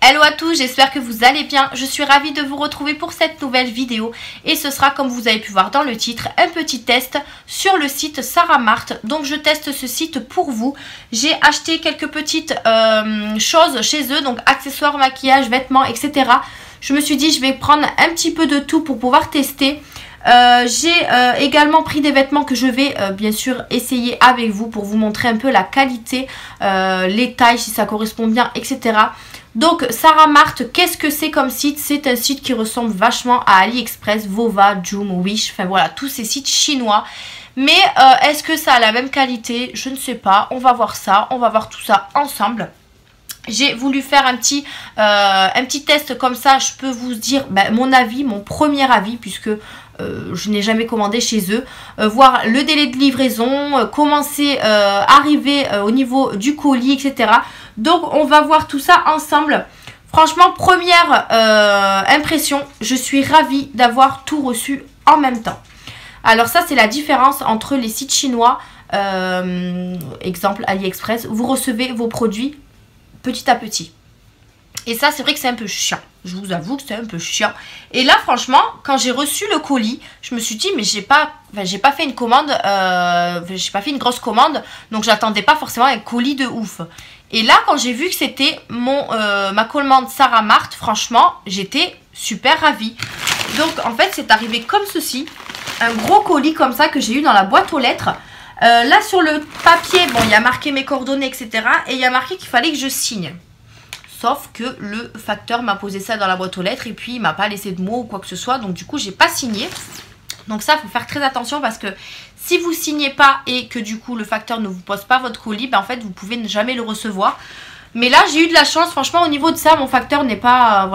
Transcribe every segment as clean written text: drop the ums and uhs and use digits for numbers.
Hello à tous, j'espère que vous allez bien. Je suis ravie de vous retrouver pour cette nouvelle vidéo et ce sera, comme vous avez pu voir dans le titre, un petit test sur le site Sarah Mart. Donc je teste ce site pour vous. J'ai acheté quelques petites choses chez eux, donc accessoires, maquillage, vêtements, etc. Je me suis dit je vais prendre un petit peu de tout pour pouvoir tester. J'ai également pris des vêtements que je vais bien sûr essayer avec vous pour vous montrer un peu la qualité, les tailles, si ça correspond bien, etc. Donc Sarah Mart, qu'est-ce que c'est comme site? C'est un site qui ressemble vachement à AliExpress, Vova, Joom, Wish, enfin voilà, tous ces sites chinois. Mais est-ce que ça a la même qualité? Je ne sais pas, on va voir ça, on va voir tout ça ensemble. J'ai voulu faire un petit test comme ça, je peux vous dire mon avis, mon premier avis, puisque je n'ai jamais commandé chez eux, voir le délai de livraison, comment c'est arrivé au niveau du colis, etc. Donc on va voir tout ça ensemble. Franchement, première impression, je suis ravie d'avoir tout reçu en même temps. Alors ça, c'est la différence entre les sites chinois, exemple AliExpress, vous recevez vos produits petit à petit. Et ça, c'est vrai que c'est un peu chiant. Je vous avoue que c'est un peu chiant. Et là, franchement, quand j'ai reçu le colis, je me suis dit, mais j'ai pas fait une commande, j'ai pas fait une grosse commande, donc j'attendais pas forcément un colis de ouf. Et là, quand j'ai vu que c'était ma commande Sarah Mart, franchement, j'étais super ravie. Donc, en fait, c'est arrivé comme ceci. Un gros colis comme ça que j'ai eu dans la boîte aux lettres. Là, sur le papier, bon, il y a marqué mes coordonnées, etc. Et il y a marqué qu'il fallait que je signe. Sauf que le facteur m'a posé ça dans la boîte aux lettres et puis il m'a pas laissé de mots ou quoi que ce soit. Donc du coup, j'ai pas signé. Donc ça, il faut faire très attention parce que si vous signez pas et que du coup le facteur ne vous pose pas votre colis, en fait, vous pouvez ne jamais le recevoir. Mais là, j'ai eu de la chance. Franchement, au niveau de ça, mon facteur n'est pas,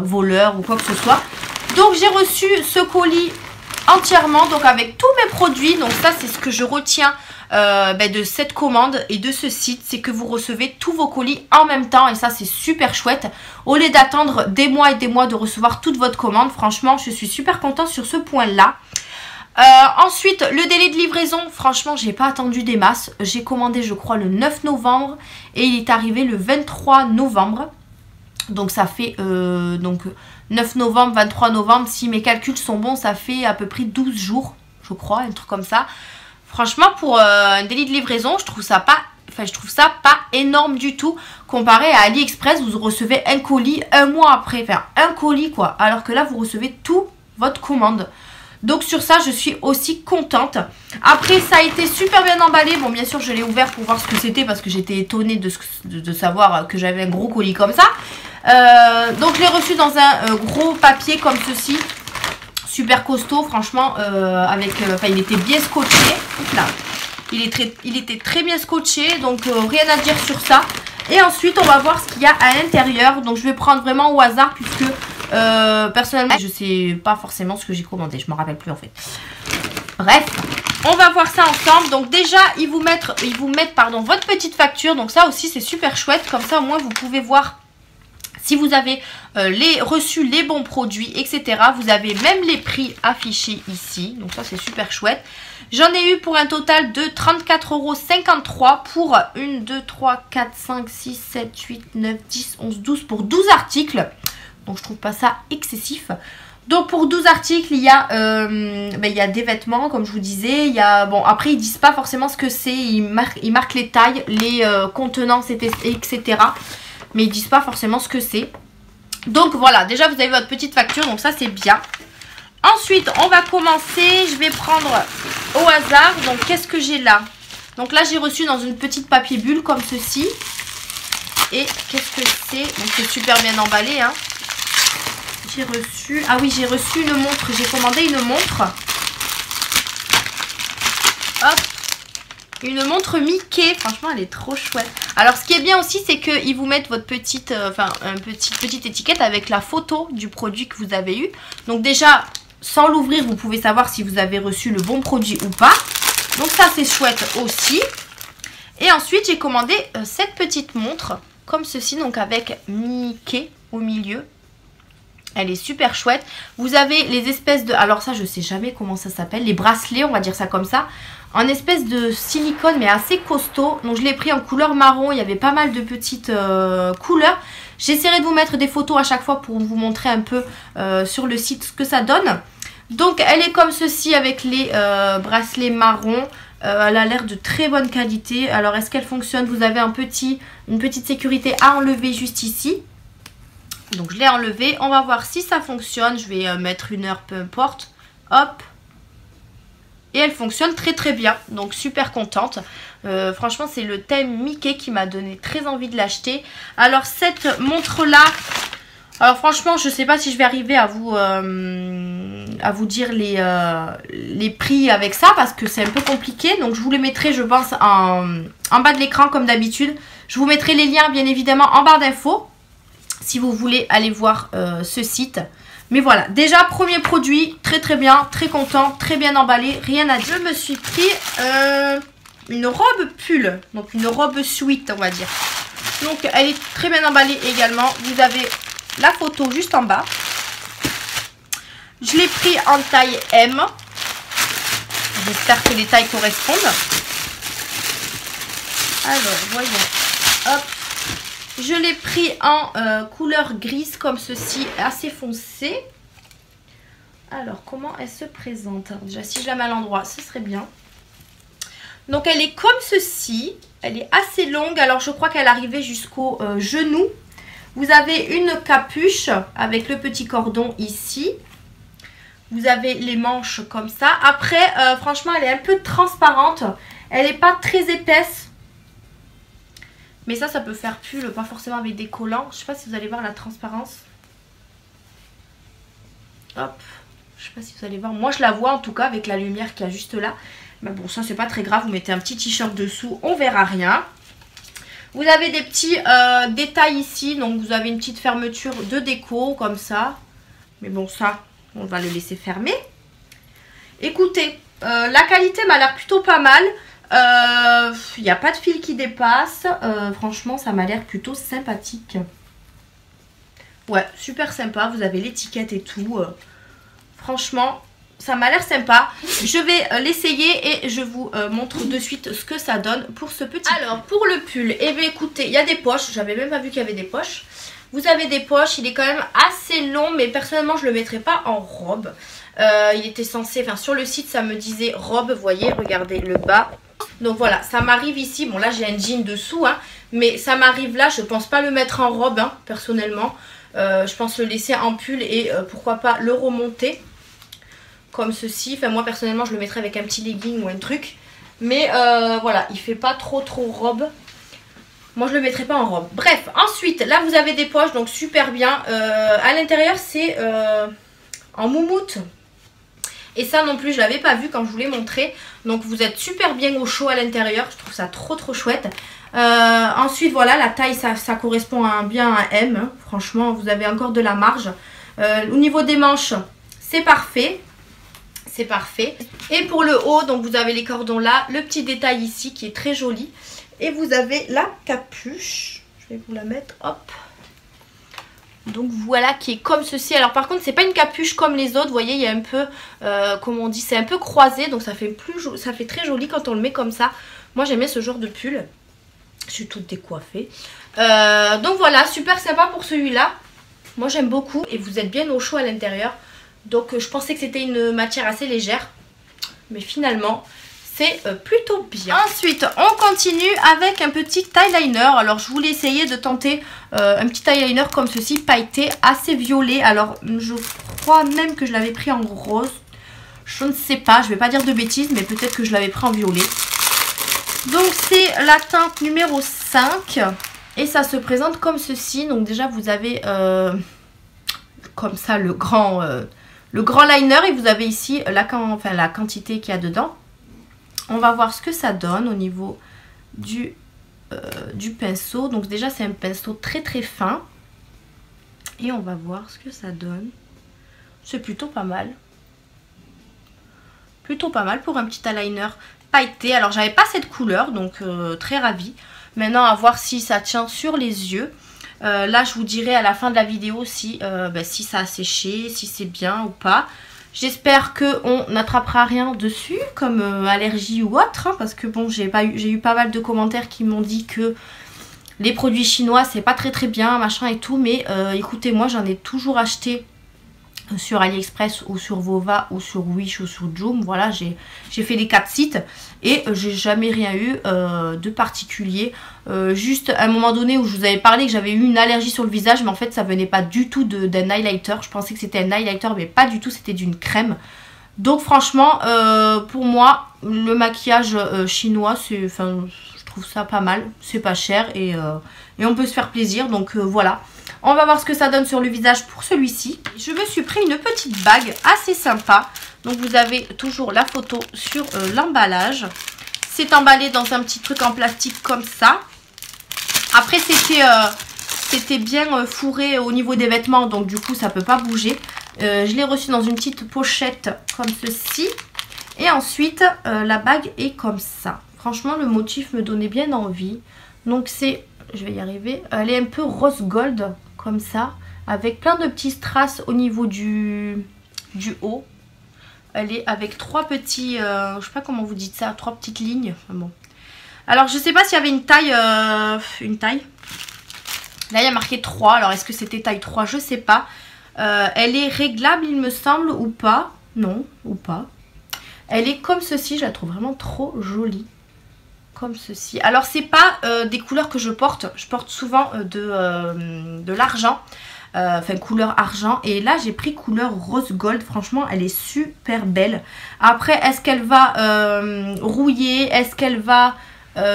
voleur ou quoi que ce soit. Donc j'ai reçu ce colis entièrement, donc avec tous mes produits. Donc ça, c'est ce que je retiens de cette commande et de ce site, c'est que vous recevez tous vos colis en même temps et ça, c'est super chouette. Au lieu d'attendre des mois et des mois de recevoir toute votre commande, franchement, je suis super contente sur ce point-là. Ensuite, le délai de livraison, franchement, j'ai pas attendu des masses. J'ai commandé, je crois, le 9 novembre et il est arrivé le 23 novembre. Donc ça fait 9 novembre, 23 novembre, si mes calculs sont bons, ça fait à peu près 12 jours, je crois, un truc comme ça. Franchement, pour un délai de livraison, je trouve ça pas énorme du tout. Comparé à AliExpress, vous recevez un colis un mois après, enfin un colis quoi. Alors que là, vous recevez tout votre commande. Donc sur ça, je suis aussi contente. Après, ça a été super bien emballé. Bon, bien sûr, je l'ai ouvert pour voir ce que c'était parce que j'étais étonnée de savoir que j'avais un gros colis comme ça. Donc, je l'ai reçu dans un gros papier comme ceci. Super costaud, franchement, il était bien scotché. Là, il était très bien scotché, donc rien à dire sur ça. Et ensuite, on va voir ce qu'il y a à l'intérieur. Donc, je vais prendre vraiment au hasard puisque personnellement, je sais pas forcément ce que j'ai commandé. Je m'en rappelle plus en fait. Bref, on va voir ça ensemble. Donc déjà, ils vous mettent votre petite facture. Donc ça aussi, c'est super chouette. Comme ça, au moins, vous pouvez voir si vous avez reçu les bons produits, etc. Vous avez même les prix affichés ici. Donc ça, c'est super chouette. J'en ai eu pour un total de 34,53 € pour 1, 2, 3, 4, 5, 6, 7, 8, 9, 10, 11, 12 pour 12 articles. Donc je trouve pas ça excessif. Donc pour 12 articles, il y a des vêtements, comme je vous disais. Il y a, bon, après, ils disent pas forcément ce que c'est. Ils marquent les tailles, les contenances, etc. Mais ils disent pas forcément ce que c'est. Donc voilà, déjà vous avez votre petite facture, donc ça c'est bien. Ensuite, on va commencer. Je vais prendre au hasard. Donc qu'est-ce que j'ai là? Donc là, j'ai reçu dans une petite papier bulle comme ceci. Et qu'est-ce que c'est? Donc c'est super bien emballé, hein. J'ai reçu... Ah oui, j'ai reçu une montre. J'ai commandé une montre. Hop. Une montre Mickey. Franchement, elle est trop chouette. Alors, ce qui est bien aussi, c'est qu'ils vous mettent votre petite... petite étiquette avec la photo du produit que vous avez eu. Donc déjà, sans l'ouvrir, vous pouvez savoir si vous avez reçu le bon produit ou pas. Donc ça, c'est chouette aussi. Et ensuite, j'ai commandé cette petite montre. Comme ceci, donc avec Mickey au milieu. Elle est super chouette. Vous avez les espèces de... Alors ça, je sais jamais comment ça s'appelle. Les bracelets, on va dire ça comme ça. en espèce de silicone mais assez costaud. Donc je l'ai pris en couleur marron, il y avait pas mal de petites couleurs. J'essaierai de vous mettre des photos à chaque fois pour vous montrer un peu sur le site ce que ça donne. Donc elle est comme ceci avec les bracelets marron. Elle a l'air de très bonne qualité. Alors est-ce qu'elle fonctionne? Vous avez une petite sécurité à enlever juste ici. Donc je l'ai enlevé. On va voir si ça fonctionne. Je vais mettre 1 heure, peu importe. Hop. Et elle fonctionne très très bien. Donc super contente. Franchement c'est le thème Mickey qui m'a donné très envie de l'acheter. Alors cette montre là. Alors franchement je ne sais pas si je vais arriver à vous dire les prix avec ça. Parce que c'est un peu compliqué. Donc je vous les mettrai je pense en bas de l'écran comme d'habitude. Je vous mettrai les liens bien évidemment en barre d'infos. Si vous voulez aller voir ce site. Mais voilà, déjà premier produit, très très bien, très content, très bien emballé, rien à dire. Je me suis pris une robe pull, donc une robe sweat on va dire. Donc elle est très bien emballée également, vous avez la photo juste en bas. Je l'ai pris en taille M, j'espère que les tailles correspondent. Alors voyons, hop. Je l'ai pris en couleur grise comme ceci, assez foncé. Alors, comment elle se présente? Déjà, si je la mets à l'endroit, ce serait bien. Donc, elle est comme ceci. Elle est assez longue. Alors, je crois qu'elle arrivait jusqu'au genou. Vous avez une capuche avec le petit cordon ici. Vous avez les manches comme ça. Après, franchement, elle est un peu transparente. Elle n'est pas très épaisse. Mais ça peut faire pull, pas forcément avec des collants. Je sais pas si vous allez voir la transparence. Hop. Je sais pas si vous allez voir. Moi, je la vois en tout cas avec la lumière qu'il y a juste là. Mais bon, ça, c'est pas très grave. Vous mettez un petit t-shirt dessous. On verra rien. Vous avez des petits détails ici. Donc, vous avez une petite fermeture de déco comme ça. Mais bon, ça, on va le laisser fermer. Écoutez, la qualité m'a l'air plutôt pas mal. Il n'y a pas de fil qui dépasse. Franchement, ça m'a l'air plutôt sympathique. Ouais, super sympa. Vous avez l'étiquette et tout. Franchement, ça m'a l'air sympa. Je vais l'essayer et je vous montre de suite ce que ça donne pour ce petit. Alors, pour le pull, eh bien, écoutez, il y a des poches. J'avais même pas vu qu'il y avait des poches. Vous avez des poches. Il est quand même assez long, mais personnellement, je ne le mettrai pas en robe. Il était censé, enfin, sur le site, ça me disait robe. Vous voyez, regardez le bas. Donc voilà, ça m'arrive ici, bon là j'ai un jean dessous, hein, mais ça m'arrive là, je pense pas le mettre en robe, hein, personnellement. Je pense le laisser en pull et pourquoi pas le remonter, comme ceci. Enfin moi personnellement je le mettrais avec un petit legging ou un truc. Mais voilà, il fait pas trop robe. Moi je le mettrai pas en robe. Bref, ensuite, là vous avez des poches, donc super bien. À l'intérieur c'est en moumoute. Et ça non plus je l'avais pas vu quand je vous l'ai montré. Donc vous êtes super bien au chaud à l'intérieur. Je trouve ça trop chouette. Ensuite voilà, la taille ça correspond bien à un M, hein. Franchement vous avez encore de la marge. Au niveau des manches c'est parfait. C'est parfait. Et pour le haut, donc vous avez les cordons là. Le petit détail ici qui est très joli. Et vous avez la capuche. Je vais vous la mettre. Hop. Donc voilà, qui est comme ceci. Alors par contre c'est pas une capuche comme les autres. Vous voyez, il y a un peu, comme on dit, c'est un peu croisé. Donc ça fait très joli quand on le met comme ça. Moi j'aimais ce genre de pull. Je suis toute décoiffée. Donc voilà, super sympa pour celui-là. Moi j'aime beaucoup. Et vous êtes bien au chaud à l'intérieur. Donc je pensais que c'était une matière assez légère. Mais finalement c'est plutôt bien. Ensuite on continue avec un petit eyeliner. Alors je voulais essayer de tenter un petit eyeliner comme ceci, pailleté, assez violet. Alors je crois même que je l'avais pris en rose. Je ne sais pas, je vais pas dire de bêtises, mais peut-être que je l'avais pris en violet. Donc c'est la teinte numéro 5. Et ça se présente comme ceci. Donc déjà vous avez comme ça le grand liner. Et vous avez ici la quantité qu'il y a dedans. On va voir ce que ça donne au niveau du pinceau. Donc déjà c'est un pinceau très fin. Et on va voir ce que ça donne. C'est plutôt pas mal. Plutôt pas mal pour un petit eyeliner pailleté. Alors j'avais pas cette couleur, donc très ravie. Maintenant à voir si ça tient sur les yeux. Là je vous dirai à la fin de la vidéo si ça a séché, si c'est bien ou pas. J'espère qu'on n'attrapera rien dessus comme allergie ou autre, hein, parce que bon, j'ai eu pas mal de commentaires qui m'ont dit que les produits chinois c'est pas très bien, machin et tout, mais écoutez, moi j'en ai toujours acheté sur AliExpress ou sur Vova ou sur Wish ou sur Joom. Voilà, j'ai fait les 4 sites et j'ai jamais rien eu de particulier. Juste à un moment donné où je vous avais parlé que j'avais eu une allergie sur le visage, mais en fait ça venait pas du tout d'un highlighter. Je pensais que c'était un highlighter, mais pas du tout, c'était d'une crème. Donc franchement, pour moi, le maquillage chinois, c'est, enfin, je trouve ça pas mal, c'est pas cher et on peut se faire plaisir. Donc voilà. On va voir ce que ça donne sur le visage pour celui-ci. Je me suis pris une petite bague assez sympa. Donc vous avez toujours la photo sur l'emballage. C'est emballé dans un petit truc en plastique comme ça. Après c'était bien fourré au niveau des vêtements, donc du coup ça peut pas bouger. Je l'ai reçu dans une petite pochette comme ceci. Et ensuite la bague est comme ça. Franchement le motif me donnait bien envie. Donc c'est, je vais y arriver, elle est un peu rose gold comme ça, avec plein de petits strass au niveau du haut. Elle est avec 3 petits, je sais pas comment vous dites ça, 3 petites lignes. Enfin, bon. Alors je sais pas s'il y avait une taille. Là il y a marqué 3, alors est-ce que c'était taille 3, je sais pas. Elle est réglable il me semble ou pas. Non, ou pas. Elle est comme ceci, je la trouve vraiment trop jolie. Comme ceci. Alors c'est pas des couleurs que je porte souvent de l'argent, enfin couleur argent, et là j'ai pris couleur rose gold. Franchement elle est super belle. Après est-ce qu'elle va rouiller, est-ce qu'elle va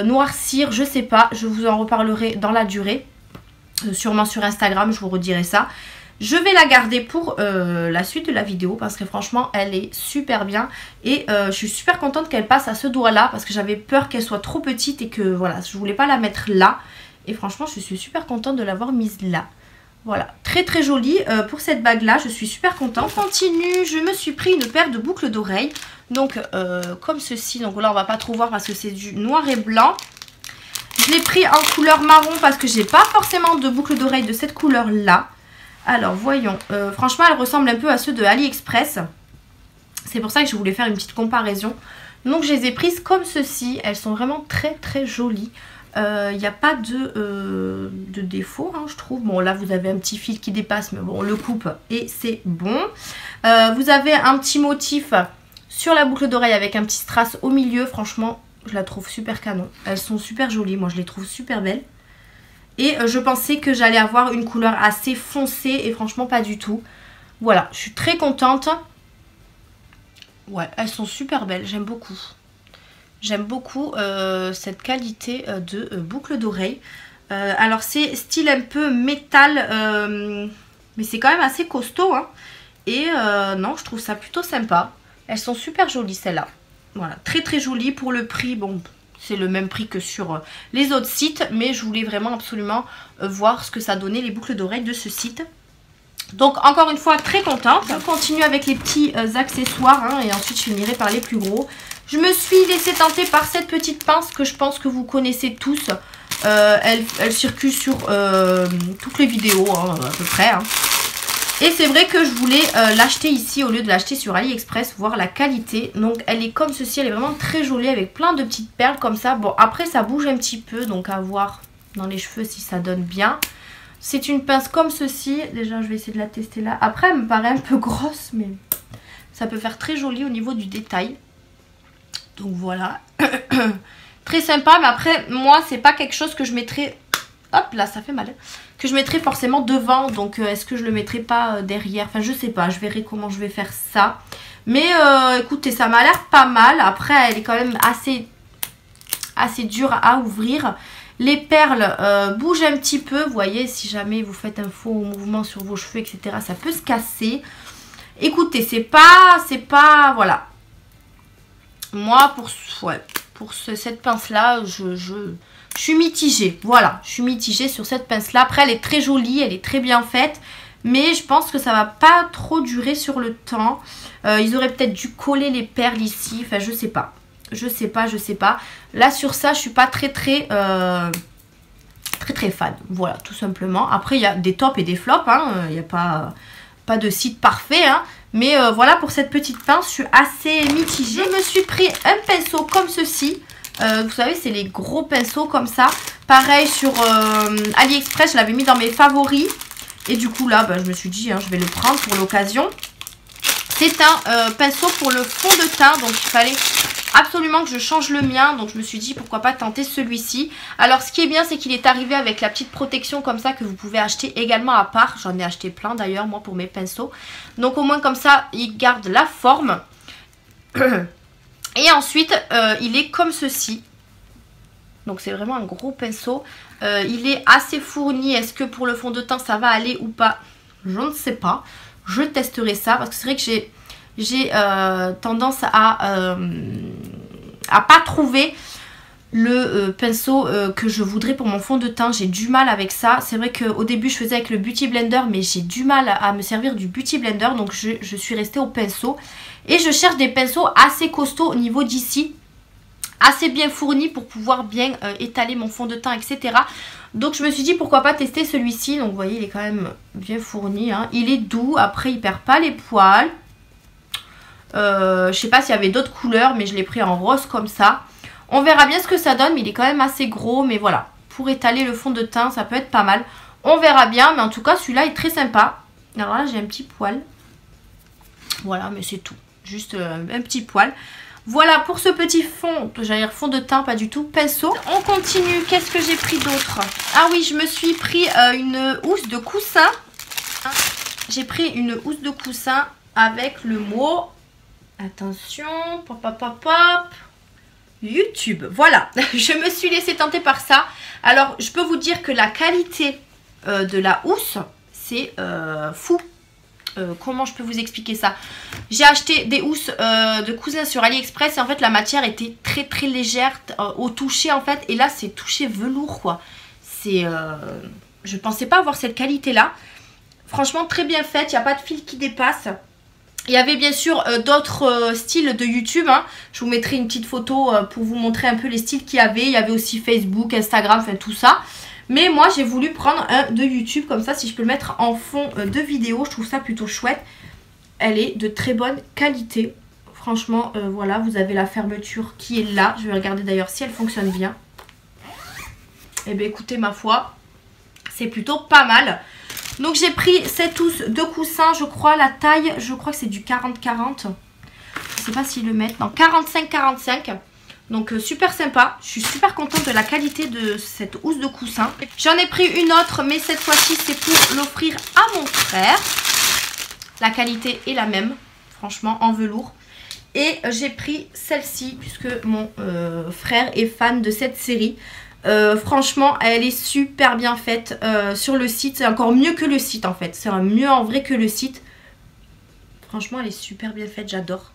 noircir, je sais pas, je vous en reparlerai dans la durée, sûrement sur Instagram, je vous redirai ça. Je vais la garder pour la suite de la vidéo parce que franchement elle est super bien et je suis super contente qu'elle passe à ce doigt là parce que j'avais peur qu'elle soit trop petite et que voilà, je voulais pas la mettre là, et franchement je suis super contente de l'avoir mise là. Voilà, très jolie pour cette bague là, je suis super contente. On continue, je me suis pris une paire de boucles d'oreilles, donc comme ceci, donc là on va pas trop voir parce que c'est du noir et blanc. Je l'ai pris en couleur marron parce que j'ai pas forcément de boucles d'oreilles de cette couleur là. Alors voyons, franchement elle ressemble un peu à ceux de AliExpress. C'est pour ça que je voulais faire une petite comparaison. Donc je les ai prises comme ceci, elles sont vraiment très jolies. Il n'y a pas de défaut hein, je trouve. Bon là vous avez un petit fil qui dépasse, mais bon on le coupe et c'est bon. Vous avez un petit motif sur la boucle d'oreille avec un petit strass au milieu. Franchement je la trouve super canon. Elles sont super jolies, moi je les trouve super belles. Et je pensais que j'allais avoir une couleur assez foncée et franchement pas du tout. Voilà, je suis très contente. Ouais, elles sont super belles, j'aime beaucoup. J'aime beaucoup cette qualité de boucle d'oreille. Alors c'est style un peu métal, mais c'est quand même assez costaud. Hein. Et non, je trouve ça plutôt sympa. Elles sont super jolies celles-là. Voilà, très jolies pour le prix, bon... C'est le même prix que sur les autres sites, mais je voulais vraiment absolument voir ce que ça donnait les boucles d'oreilles de ce site. Donc encore une fois très contente. Je continue avec les petits accessoires hein, et ensuite je finirai par les plus gros. Je me suis laissée tenter par cette petite pince que je pense que vous connaissez tous. Elle circule sur toutes les vidéos hein, à peu près. Hein. Et c'est vrai que je voulais l'acheter ici au lieu de l'acheter sur AliExpress, voir la qualité. Donc elle est comme ceci, elle est vraiment très jolie avec plein de petites perles comme ça. Bon après ça bouge un petit peu, donc à voir dans les cheveux si ça donne bien. C'est une pince comme ceci, déjà je vais essayer de la tester là. Après elle me paraît un peu grosse, mais ça peut faire très joli au niveau du détail. Donc voilà, très sympa, mais après moi c'est pas quelque chose que je mettrais... Hop là ça fait mal. Que je mettrai forcément devant, donc est-ce que je le mettrai pas derrière, enfin je sais pas, je verrai comment je vais faire ça. Mais écoutez, ça m'a l'air pas mal. Après elle est quand même assez dure à ouvrir. Les perles bougent un petit peu, vous voyez, si jamais vous faites un faux mouvement sur vos cheveux etc, ça peut se casser. Écoutez, c'est pas voilà. Moi pour cette pince là, je suis mitigée, voilà, je suis mitigée sur cette pince là. Après elle est très jolie, elle est très bien faite, mais je pense que ça va pas trop durer sur le temps. Ils auraient peut-être dû coller les perles ici, enfin je sais pas. Je sais pas. Là sur ça je suis pas très fan, voilà tout simplement. Après il y a des tops et des flops, hein. Il n'y a pas de site parfait, hein. Mais voilà, pour cette petite pince, je suis assez mitigée. Je me suis pris un pinceau comme ceci. Vous savez, c'est les gros pinceaux comme ça. Pareil sur AliExpress, je l'avais mis dans mes favoris. Et du coup là, bah, je me suis dit, hein, je vais le prendre pour l'occasion. C'est un pinceau pour le fond de teint. Donc il fallait absolument que je change le mien. Donc je me suis dit, pourquoi pas tenter celui-ci. Alors ce qui est bien, c'est qu'il est arrivé avec la petite protection comme ça que vous pouvez acheter également à part. J'en ai acheté plein d'ailleurs, moi, pour mes pinceaux. Donc au moins comme ça, il garde la forme. Et ensuite, il est comme ceci. Donc c'est vraiment un gros pinceau. Il est assez fourni. Est-ce que pour le fond de teint ça va aller ou pas? Je ne sais pas. Je testerai ça parce que c'est vrai que j'ai tendance à pas trouver le pinceau que je voudrais pour mon fond de teint. J'ai du mal avec ça. C'est vrai qu'au début je faisais avec le Beauty Blender, mais j'ai du mal à me servir du Beauty Blender. Donc je suis restée au pinceau. Et je cherche des pinceaux assez costauds au niveau d'ici. Assez bien fournis pour pouvoir bien étaler mon fond de teint, etc. Donc je me suis dit pourquoi pas tester celui-ci. Donc vous voyez, il est quand même bien fourni, hein. Il est doux, après il perd pas les poils. Je sais pas s'il y avait d'autres couleurs, mais je l'ai pris en rose comme ça. On verra bien ce que ça donne, mais il est quand même assez gros. Mais voilà, pour étaler le fond de teint, ça peut être pas mal. On verra bien, mais en tout cas celui-là est très sympa. Alors là j'ai un petit poil. Voilà, mais c'est tout. Juste un petit poil. Voilà pour ce petit fond, j'allais dire fond de teint, pas du tout, pinceau. On continue, qu'est-ce que j'ai pris d'autre? Ah oui, je me suis pris une housse de coussin. J'ai pris une housse de coussin avec le mot, attention, pop, pop, pop, pop, YouTube. Voilà, je me suis laissée tenter par ça. Alors, je peux vous dire que la qualité de la housse, c'est fou. Comment je peux vous expliquer ça? J'ai acheté des housses de cousin sur AliExpress et en fait la matière était très très légère au toucher en fait. Et là c'est touché velours quoi. C'est, je pensais pas avoir cette qualité là. Franchement très bien faite, il n'y a pas de fil qui dépasse. Il y avait bien sûr d'autres styles de YouTube, hein. Je vous mettrai une petite photo pour vous montrer un peu les styles qu'il y avait. Il y avait aussi Facebook, Instagram, enfin tout ça. Mais moi j'ai voulu prendre un de YouTube comme ça, si je peux le mettre en fond de vidéo, je trouve ça plutôt chouette. Elle est de très bonne qualité. Franchement, voilà, vous avez la fermeture qui est là. Je vais regarder d'ailleurs si elle fonctionne bien. Et bien écoutez, ma foi, c'est plutôt pas mal. Donc j'ai pris cette housse de coussin, je crois, la taille, je crois que c'est du 40-40. Je sais pas s'ils le mettent, non, 45-45. Donc super sympa, je suis super contente de la qualité de cette housse de coussin. J'en ai pris une autre, mais cette fois-ci c'est pour l'offrir à mon frère. La qualité est la même, franchement, en velours. Et j'ai pris celle-ci, puisque mon frère est fan de cette série. Franchement, elle est super bien faite sur le site. C'est encore mieux que le site en fait. C'est mieux en vrai que le site. Franchement, elle est super bien faite, j'adore.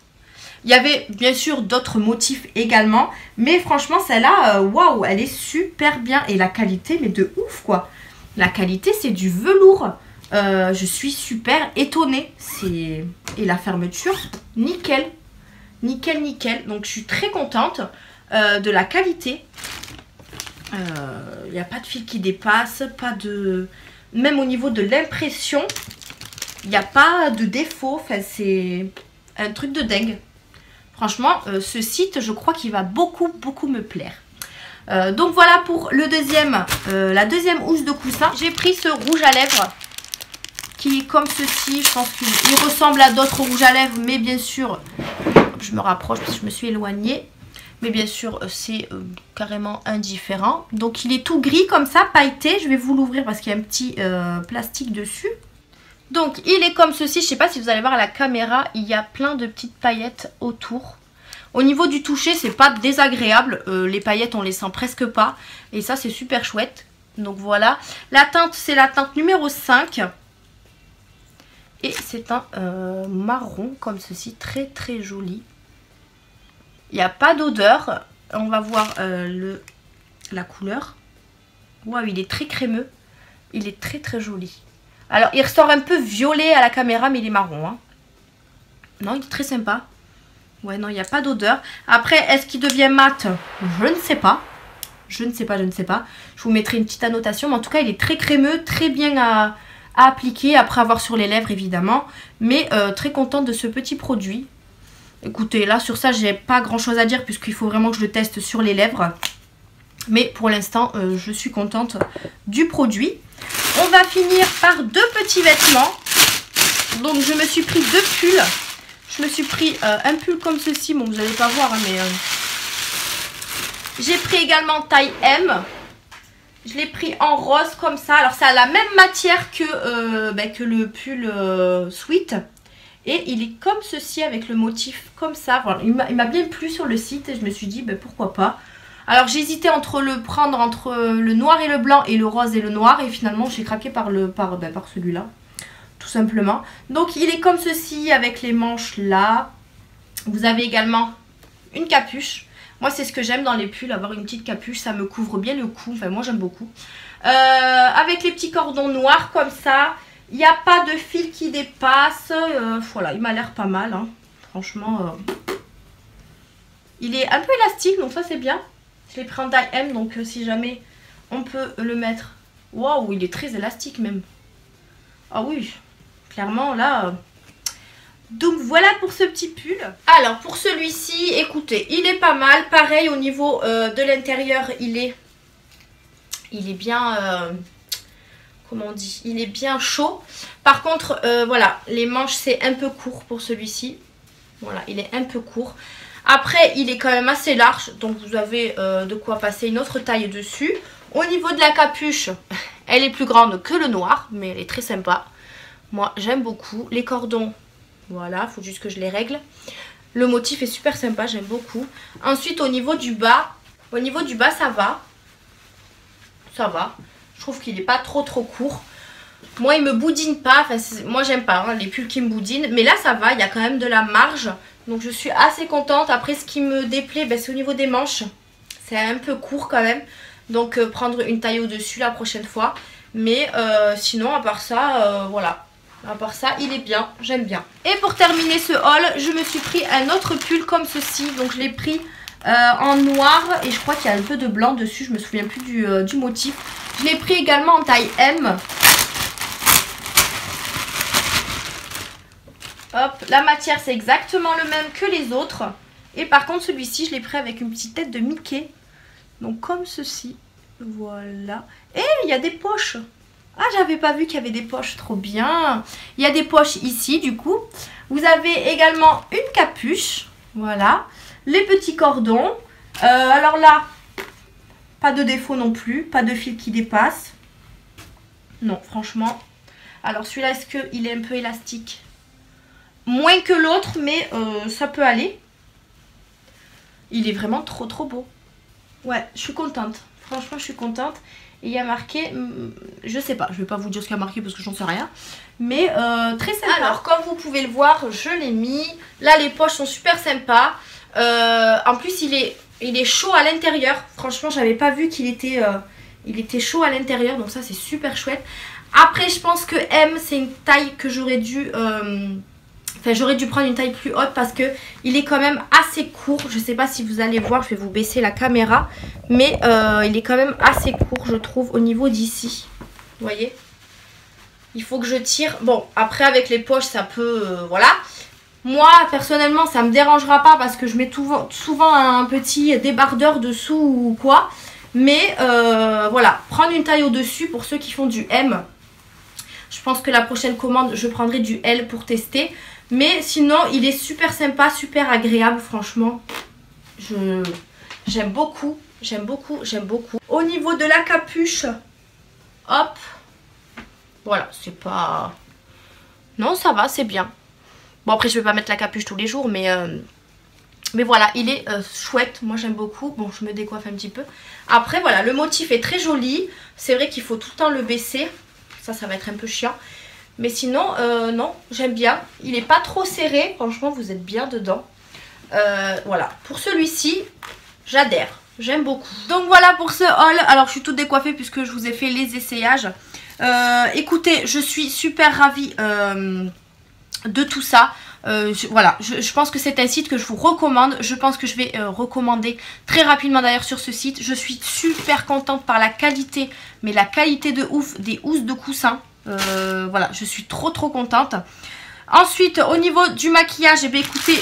Il y avait bien sûr d'autres motifs également. Mais franchement, celle-là, waouh, elle est super bien. Et la qualité, mais de ouf quoi. La qualité, c'est du velours. Je suis super étonnée. Et la fermeture, nickel. Nickel, nickel. Donc, je suis très contente de la qualité. Il n'y a pas de fil qui dépasse. Pas de... Même au niveau de l'impression, il n'y a pas de défaut. Enfin, c'est un truc de dingue. Franchement, ce site, je crois qu'il va beaucoup, beaucoup me plaire. Donc voilà pour le deuxième, la deuxième housse de coussin. J'ai pris ce rouge à lèvres qui est comme ceci. Je pense qu'il ressemble à d'autres rouges à lèvres, mais bien sûr, je me rapproche parce que je me suis éloignée. Mais bien sûr, c'est carrément indifférent. Donc il est tout gris comme ça, pailleté. Je vais vous l'ouvrir parce qu'il y a un petit plastique dessus. Donc il est comme ceci, je ne sais pas si vous allez voir à la caméra, il y a plein de petites paillettes autour. Au niveau du toucher, c'est pas désagréable, les paillettes on les sent presque pas. Et ça c'est super chouette. Donc voilà, la teinte c'est la teinte numéro 5. Et c'est un marron comme ceci, très très joli. Il n'y a pas d'odeur, on va voir la couleur. Waouh, il est très crémeux, il est très très joli. Alors, il ressort un peu violet à la caméra, mais il est marron. Hein. Non, il est très sympa. Ouais, non, il n'y a pas d'odeur. Après, est-ce qu'il devient mat? Je ne sais pas. Je ne sais pas, je ne sais pas. Je vous mettrai une petite annotation. Mais en tout cas, il est très crémeux, très bien à appliquer après avoir sur les lèvres évidemment. Mais très contente de ce petit produit. Écoutez, là sur ça j'ai pas grand chose à dire puisqu'il faut vraiment que je le teste sur les lèvres. Mais pour l'instant je suis contente du produit. On va finir par 2 petits vêtements. Donc je me suis pris 2 pulls. Je me suis pris un pull comme ceci. Bon vous n'allez pas voir hein, mais j'ai pris également taille M. Je l'ai pris en rose comme ça. Alors ça a la même matière que le pull Sweet. Et il est comme ceci avec le motif comme ça. Voilà, il m'a bien plu sur le site et je me suis dit pourquoi pas. Alors j'hésitais entre le prendre entre le noir et le blanc et le rose et le noir. Et finalement j'ai craqué par celui-là. Tout simplement. Donc il est comme ceci avec les manches là. Vous avez également une capuche. Moi c'est ce que j'aime dans les pulls, avoir une petite capuche. Ça me couvre bien le cou. Enfin moi j'aime beaucoup. Avec les petits cordons noirs comme ça. Il n'y a pas de fil qui dépasse. Voilà, il m'a l'air pas mal. Hein. Franchement, il est un peu élastique, donc ça c'est bien. Je l'ai pris en taille M, donc si jamais on peut le mettre. Waouh, il est très élastique même. Ah oui, clairement là. Donc voilà pour ce petit pull. Alors pour celui-ci, écoutez, il est pas mal. Pareil au niveau de l'intérieur, il est bien... comment on dit, il est bien chaud. Par contre voilà, les manches c'est un peu court pour celui-ci. Voilà, il est un peu court. Après il est quand même assez large, donc vous avez de quoi passer une autre taille dessus. Au niveau de la capuche, elle est plus grande que le noir, mais elle est très sympa. Moi j'aime beaucoup. Les cordons, voilà, faut juste que je les règle. Le motif est super sympa, j'aime beaucoup. Ensuite au niveau du bas ça va. Ça va. Je trouve qu'il n'est pas trop court. Moi il me boudine pas. Enfin, moi j'aime pas hein, les pulls qui me boudinent. Mais là ça va, il y a quand même de la marge. Donc je suis assez contente. Après ce qui me déplaît c'est au niveau des manches. C'est un peu court quand même. Donc prendre une taille au dessus la prochaine fois. Mais sinon à part ça voilà. À part ça il est bien, j'aime bien. Et pour terminer ce haul, je me suis pris un autre pull comme ceci. Donc je l'ai pris en noir et je crois qu'il y a un peu de blanc dessus. Je me souviens plus du motif. Je l'ai pris également en taille M. Hop, la matière c'est exactement le même que les autres. Et par contre celui-ci je l'ai pris avec une petite tête de Mickey. Donc comme ceci. Voilà. Et il y a des poches. Ah j'avais pas vu qu'il y avait des poches, trop bien. Il y a des poches ici du coup. Vous avez également une capuche. Voilà. Les petits cordons. Alors là, pas de défaut non plus. Pas de fil qui dépasse. Non, franchement. Alors celui-là, est-ce qu'il est un peu élastique? Moins que l'autre, mais ça peut aller. Il est vraiment trop beau. Ouais, je suis contente. Franchement, je suis contente. Et il y a marqué, je sais pas, je vais pas vous dire ce qu'il y a marqué parce que j'en sais rien. Mais très sympa. Alors, comme vous pouvez le voir, je l'ai mis. Là, les poches sont super sympas. En plus, il est chaud à l'intérieur. Franchement, j'avais pas vu qu'il était, il était chaud à l'intérieur. Donc ça, c'est super chouette. Après, je pense que M, c'est une taille que j'aurais dû... Enfin, j'aurais dû prendre une taille plus haute parce que il est quand même assez court. Je sais pas si vous allez voir, je vais vous baisser la caméra. Mais il est quand même assez court, je trouve, au niveau d'ici. Vous voyez? Il faut que je tire. Bon, après, avec les poches, ça peut... voilà. Moi, personnellement, ça me dérangera pas parce que je mets souvent un petit débardeur dessous ou quoi. Mais voilà, prendre une taille au-dessus pour ceux qui font du M. Je pense que la prochaine commande, je prendrai du L pour tester. Mais sinon, il est super sympa, super agréable, franchement. J'aime beaucoup, j'aime beaucoup, j'aime beaucoup. Au niveau de la capuche, hop. Voilà, c'est pas... Non, ça va, c'est bien. Bon, après, je vais pas mettre la capuche tous les jours, mais voilà, il est chouette. Moi, j'aime beaucoup. Bon, je me décoiffe un petit peu. Après, voilà, le motif est très joli. C'est vrai qu'il faut tout le temps le baisser. Ça va être un peu chiant. Mais sinon, non, j'aime bien. Il n'est pas trop serré. Franchement, vous êtes bien dedans. Voilà, pour celui-ci, j'adhère. J'aime beaucoup. Donc voilà pour ce haul. Alors, je suis toute décoiffée puisque je vous ai fait les essayages. Écoutez, je suis super ravie de tout ça. Voilà, je pense que c'est un site que je vous recommande. Je pense que je vais recommander très rapidement d'ailleurs sur ce site. Je suis super contente par la qualité, mais la qualité de ouf des housses de coussins. Voilà, je suis trop contente. Ensuite, au niveau du maquillage, eh bien, écoutez,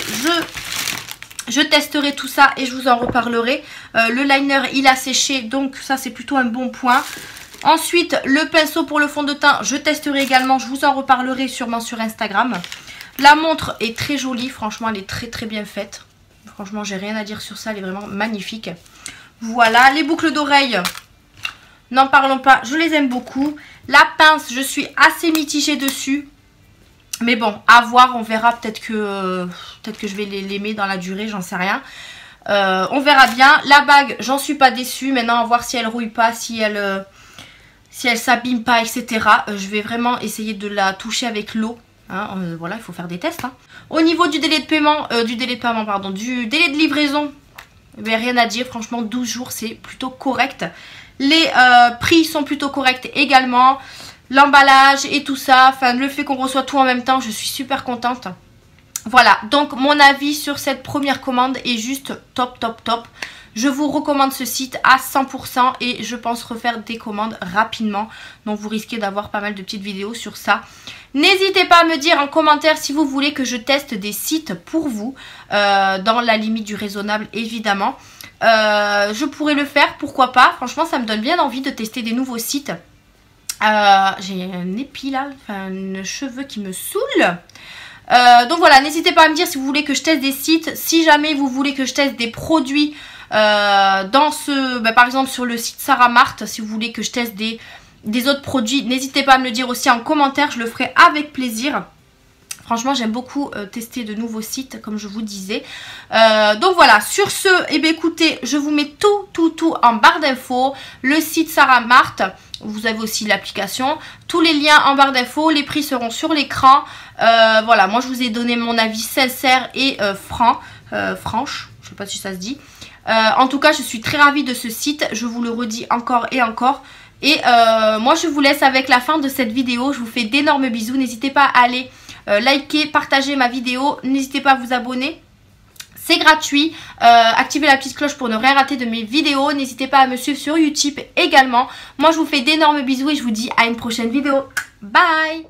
je testerai tout ça et je vous en reparlerai. Le liner, il a séché, donc ça, c'est plutôt un bon point. Ensuite, le pinceau pour le fond de teint, je testerai également. Je vous en reparlerai sûrement sur Instagram. La montre est très jolie, franchement, elle est très bien faite. Franchement, j'ai rien à dire sur ça, elle est vraiment magnifique. Voilà, les boucles d'oreilles, n'en parlons pas, je les aime beaucoup. La pince, je suis assez mitigée dessus. Mais bon, à voir, on verra, peut-être que je vais l'aimer dans la durée, j'en sais rien. On verra bien. La bague, j'en suis pas déçue. Maintenant, à voir si elle rouille pas, si elle s'abîme pas, etc. Je vais vraiment essayer de la toucher avec l'eau. Hein, voilà, il faut faire des tests. Hein. Au niveau du délai de paiement, du délai de livraison, ben, rien à dire. Franchement, 12 jours, c'est plutôt correct. Les prix sont plutôt corrects également. L'emballage et tout ça, enfin le fait qu'on reçoit tout en même temps, je suis super contente. Voilà, donc mon avis sur cette première commande est juste top. Je vous recommande ce site à 100% et je pense refaire des commandes rapidement. Donc vous risquez d'avoir pas mal de petites vidéos sur ça. N'hésitez pas à me dire en commentaire si vous voulez que je teste des sites pour vous, dans la limite du raisonnable évidemment. Je pourrais le faire, pourquoi pas. Franchement, ça me donne bien envie de tester des nouveaux sites. J'ai un épi là, enfin un cheveu qui me saoule. Donc voilà, n'hésitez pas à me dire si vous voulez que je teste des sites. Si jamais vous voulez que je teste des produits par exemple sur le site Sarah Mart, si vous voulez que je teste des autres produits, n'hésitez pas à me le dire aussi en commentaire, je le ferai avec plaisir. Franchement, j'aime beaucoup tester de nouveaux sites, comme je vous disais. Donc voilà, sur ce, eh bien, écoutez, je vous mets tout en barre d'infos. Le site Sarah Mart, vous avez aussi l'application. Tous les liens en barre d'infos, les prix seront sur l'écran. Voilà, moi je vous ai donné mon avis sincère et franche. Je ne sais pas si ça se dit. En tout cas, je suis très ravie de ce site. Je vous le redis encore et encore. Et moi, je vous laisse avec la fin de cette vidéo. Je vous fais d'énormes bisous. N'hésitez pas à aller liker, partager ma vidéo. N'hésitez pas à vous abonner. C'est gratuit. Activez la petite cloche pour ne rien rater de mes vidéos. N'hésitez pas à me suivre sur YouTube également. Moi, je vous fais d'énormes bisous et je vous dis à une prochaine vidéo. Bye!